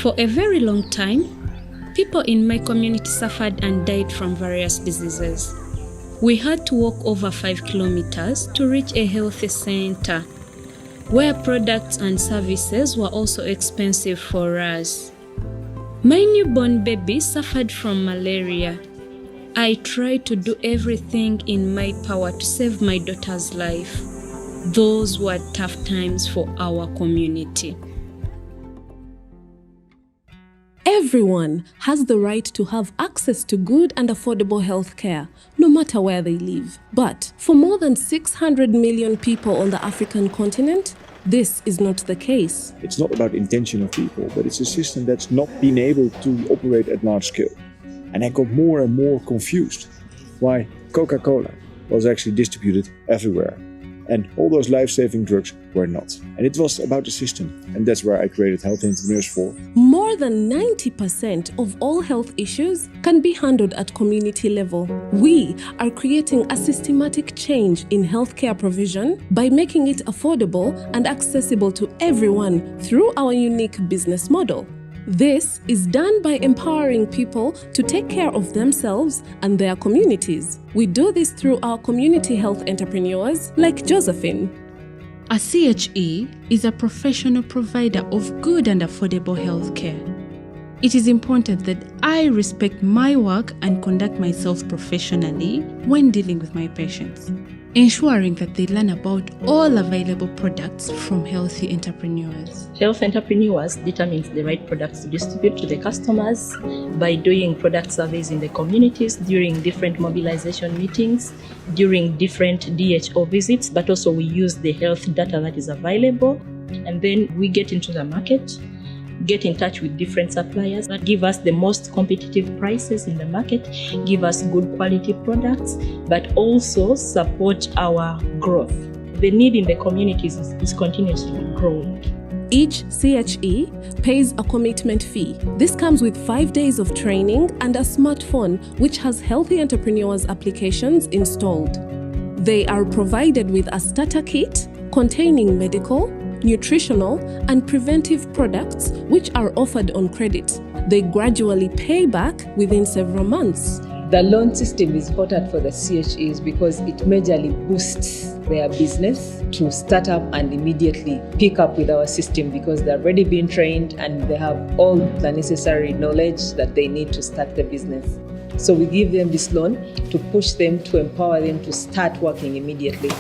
For a very long time, people in my community suffered and died from various diseases. We had to walk over 5 kilometers to reach a health center, where products and services were also expensive for us. My newborn baby suffered from malaria. I tried to do everything in my power to save my daughter's life. Those were tough times for our community. Everyone has the right to have access to good and affordable health care, no matter where they live. But for more than 600 million people on the African continent, this is not the case. It's not about intention of people, but it's a system that's not been able to operate at large scale. And I got more and more confused why Coca-Cola was actually distributed everywhere and all those life-saving drugs were not. And it was about the system, and that's where I created Health Entrepreneurs for. More than 90% of all health issues can be handled at community level. We are creating a systematic change in healthcare provision by making it affordable and accessible to everyone through our unique business model. This is done by empowering people to take care of themselves and their communities. We do this through our community health entrepreneurs like Josephine. A CHE is a professional provider of good and affordable health care. It is important that I respect my work and conduct myself professionally when dealing with my patients, ensuring that they learn about all available products from healthy entrepreneurs. Health Entrepreneurs determines the right products to distribute to the customers by doing product surveys in the communities during different mobilization meetings, during different DHO visits, but also we use the health data that is available, and then we get into the market, get in touch with different suppliers that give us the most competitive prices in the market, give us good quality products, but also support our growth. The need in the communities is continuously growing. Each CHE pays a commitment fee. This comes with 5 days of training and a smartphone which has Healthy Entrepreneurs applications installed. They are provided with a starter kit containing medical, nutritional, and preventive products which are offered on credit. They gradually pay back within several months. The loan system is important for the CHEs because it majorly boosts their business to start up and immediately pick up with our system because they're already been trained and they have all the necessary knowledge that they need to start the business. So we give them this loan to push them, to empower them to start working immediately.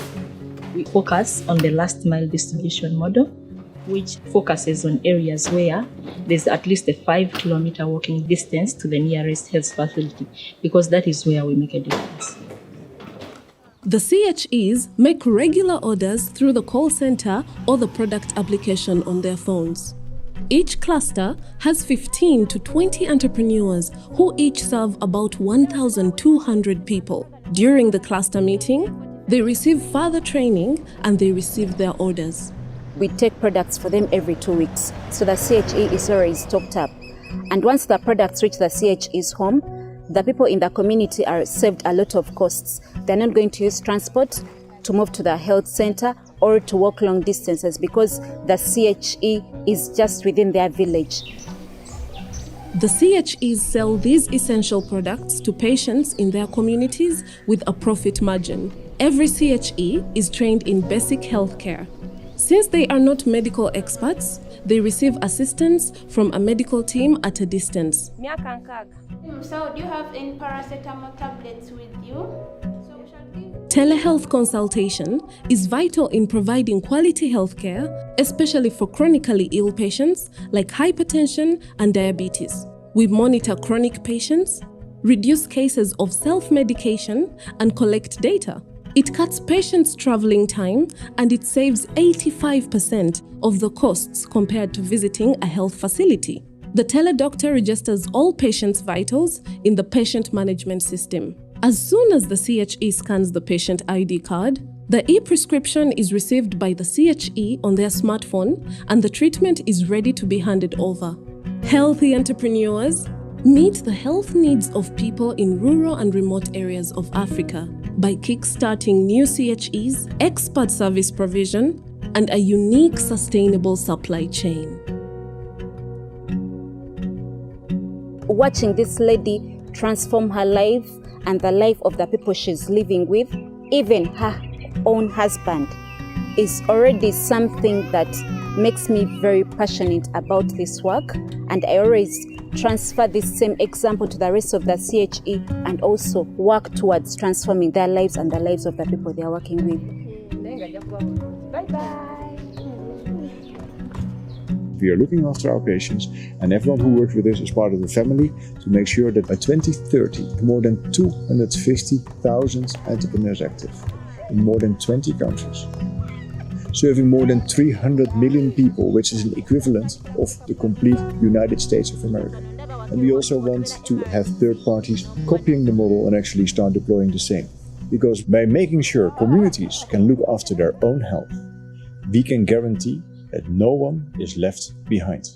We focus on the last mile distribution model, which focuses on areas where there's at least a 5 kilometer walking distance to the nearest health facility, because that is where we make a difference. The CHEs make regular orders through the call center or the product application on their phones. Each cluster has 15 to 20 entrepreneurs who each serve about 1,200 people. During the cluster meeting, they receive further training and they receive their orders. We take products for them every 2 weeks, so the CHE is always stocked up. And once the products reach the CHE's home, the people in the community are saved a lot of costs. They're not going to use transport to move to the health center or to walk long distances because the CHE is just within their village. The CHEs sell these essential products to patients in their communities with a profit margin. Every CHE is trained in basic healthcare. Since they are not medical experts, they receive assistance from a medical team at a distance. So do you have any paracetamol tablets with you? Telehealth consultation is vital in providing quality healthcare, especially for chronically ill patients like hypertension and diabetes. We monitor chronic patients, reduce cases of self-medication, and collect data. It cuts patients' traveling time and it saves 85% of the costs compared to visiting a health facility. The teledoctor registers all patients' vitals in the patient management system. As soon as the CHE scans the patient ID card, the e-prescription is received by the CHE on their smartphone and the treatment is ready to be handed over. Healthy Entrepreneurs meet the health needs of people in rural and remote areas of Africa by kickstarting new CHEs, expert service provision, and a unique sustainable supply chain. watching this lady transform her life and the life of the people she's living with, even her own husband, is already something that makes me very passionate about this work. And I always transfer this same example to the rest of the CHE and also work towards transforming their lives and the lives of the people they are working with. Bye-bye. We are looking after our patients and everyone who works with us is part of the family to make sure that by 2030, more than 250,000 entrepreneurs active in more than 20 countries, serving more than 300 million people, which is an equivalent of the complete United States of America. And we also want to have third parties copying the model and actually start deploying the same. Because by making sure communities can look after their own health, we can guarantee that no one is left behind.